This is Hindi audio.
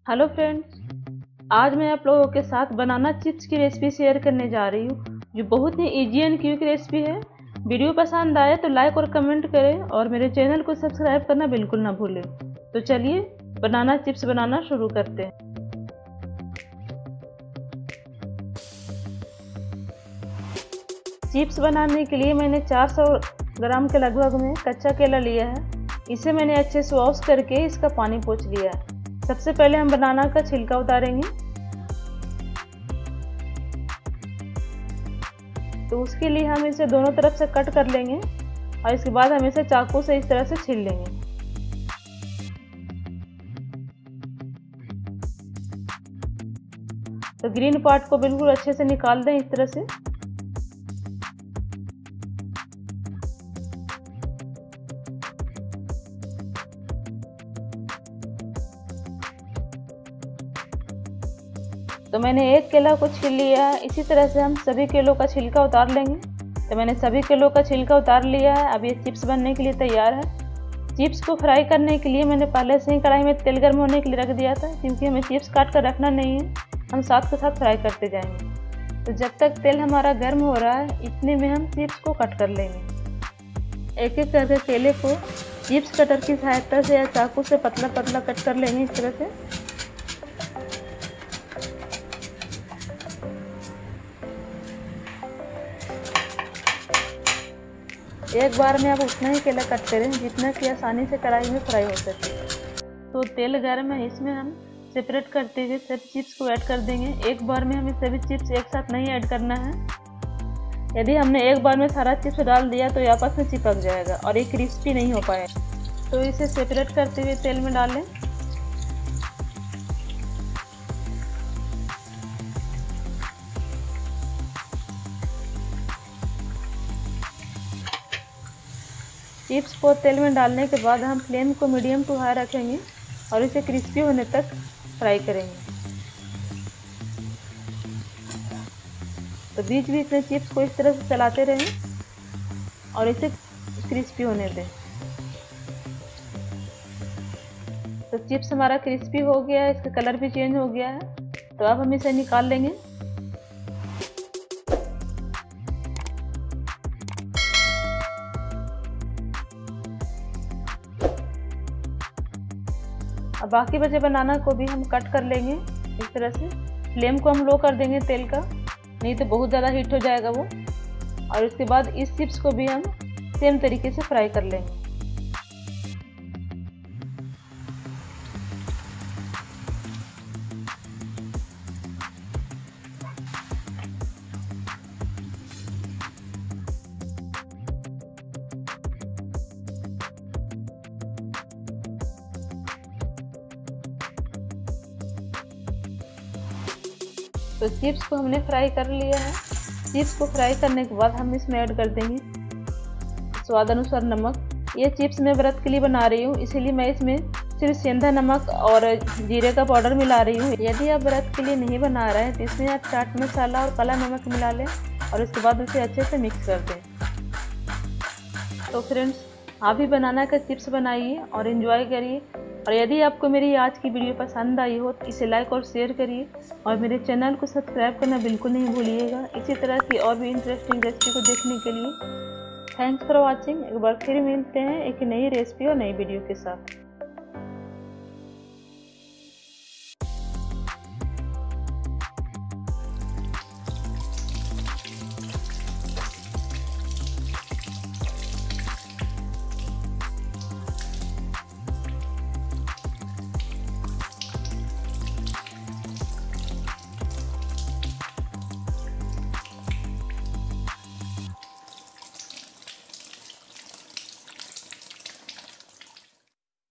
हेलो फ्रेंड्स, आज मैं आप लोगों के साथ बनाना चिप्स की रेसिपी शेयर करने जा रही हूँ जो बहुत ही इजी एंड क्विक रेसिपी है। वीडियो पसंद आए तो लाइक और कमेंट करें और मेरे चैनल को सब्सक्राइब करना बिल्कुल ना भूलें। तो चलिए बनाना चिप्स बनाना शुरू करते हैं। चिप्स बनाने के लिए मैंने 400 ग्राम के लगभग में कच्चा केला लिया है। इसे मैंने अच्छे से वॉश करके इसका पानी पोंछ लिया है। सबसे पहले हम बनाना का छिलका उतारेंगे, तो उसके लिए हम इसे दोनों तरफ से कट कर लेंगे और इसके बाद हम इसे चाकू से इस तरह से छील लेंगे। तो ग्रीन पार्ट को बिल्कुल अच्छे से निकाल दें इस तरह से। तो मैंने एक केला को छील लिया है। इसी तरह से हम सभी केलों का छिलका उतार लेंगे। तो मैंने सभी केलों का छिलका उतार लिया है। अब ये चिप्स बनने के लिए तैयार है। चिप्स को फ्राई करने के लिए मैंने पहले से ही कढ़ाई में तेल गर्म होने के लिए रख दिया था, क्योंकि हमें चिप्स काट कर रखना नहीं है, हम साथ के साथ फ्राई करते जाएंगे। तो जब तक तेल हमारा गर्म हो रहा है, इतने में हम चिप्स को कट कर लेंगे। एक एक करके केले को चिप्स कटर की सहायता से या चाकू से पतला पतला कट कर लेंगे इस तरह से। एक बार में आप उतना ही केला कट करें जितना कि आसानी से कढ़ाई में फ्राई हो सके। तो तेल गर्म है, इसमें हम सेपरेट करते हुए सभी चिप्स को ऐड कर देंगे। एक बार में हमें सभी चिप्स एक साथ नहीं ऐड करना है। यदि हमने एक बार में सारा चिप्स डाल दिया तो ये आपस में चिपक जाएगा और ये क्रिस्पी नहीं हो पाएगा। तो इसे सेपरेट करते हुए तेल में डालें। चिप्स को तेल में डालने के बाद हम फ्लेम को मीडियम टू हाई रखेंगे और इसे क्रिस्पी होने तक फ्राई करेंगे। तो बीच बीच में चिप्स को इस तरह से चलाते रहें और इसे क्रिस्पी होने दें। तो चिप्स हमारा क्रिस्पी हो गया है, इसका कलर भी चेंज हो गया है। तो अब हम इसे निकाल लेंगे। अब बाकी बचे बनाना को भी हम कट कर लेंगे इस तरह से। फ्लेम को हम लो कर देंगे तेल का, नहीं तो बहुत ज़्यादा हीट हो जाएगा वो। और उसके बाद इस चिप्स को भी हम सेम तरीके से फ्राई कर लेंगे। तो चिप्स को हमने फ्राई कर लिया है। चिप्स को फ्राई करने के बाद हम इसमें ऐड कर देंगे स्वाद अनुसार नमक। ये चिप्स मैं व्रत के लिए बना रही हूँ, इसीलिए मैं इसमें सिर्फ सेंधा नमक और जीरे का पाउडर मिला रही हूँ। यदि आप व्रत के लिए नहीं बना रहे हैं तो इसमें आप चाट मसाला और काला नमक मिला लें और उसके बाद उसे अच्छे से मिक्स कर दें। तो फ्रेंड्स, आप भी बनाना का चिप्स बनाइए और एंजॉय करिए। और यदि आपको मेरी आज की वीडियो पसंद आई हो तो इसे लाइक और शेयर करिए और मेरे चैनल को सब्सक्राइब करना बिल्कुल नहीं भूलिएगा। इसी तरह की और भी इंटरेस्टिंग रेसिपी को देखने के लिए थैंक्स फॉर वॉचिंग। एक बार फिर मिलते हैं एक नई रेसिपी और नई वीडियो के साथ।